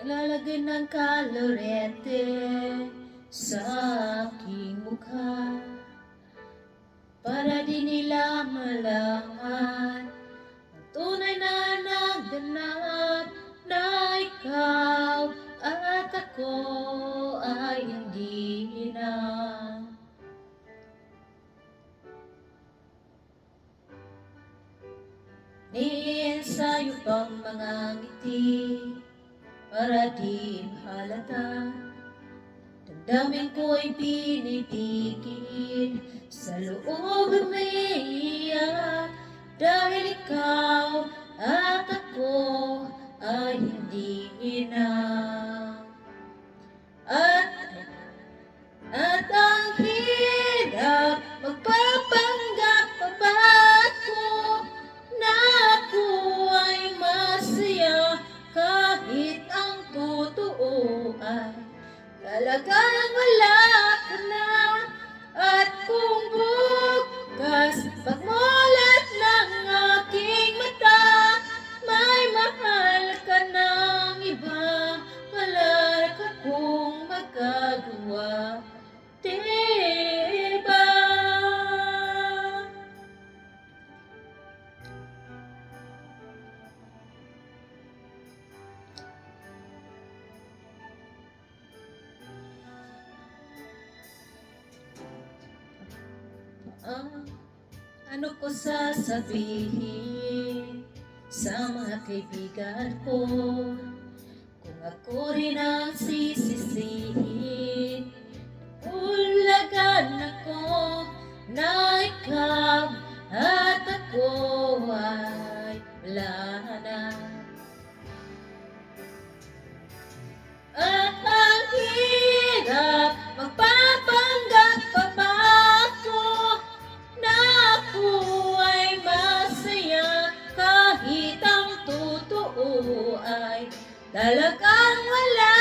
Naglalagay ng kalorete sa aking mukha para di nila malaman ang tunay na naganap na ikaw at ako ay hindi na. Niensayo pang mga ngiti para di halata. Damdamin ko'y pinitigil, sa loob umiiyak, dahil ikaw at ako ay hindi na. At ang hirap, magpapanggap pa ba ako na ako ay masaya, kahit ang totoo ay talagang wala ka na. At kung bukas pagmulat ng aking mata, may mahal ka ng iba, wala ka kung magagawa, diba? Ano ko sasabihin sa mga kaibigan ko kung ako rin ang sisisihin? Ulagan ako na ikaw at ako ay wala na. At ang hirap, magpapanggap pa ba ako na ako ay masaya, kahit ang totoo ay talagang wala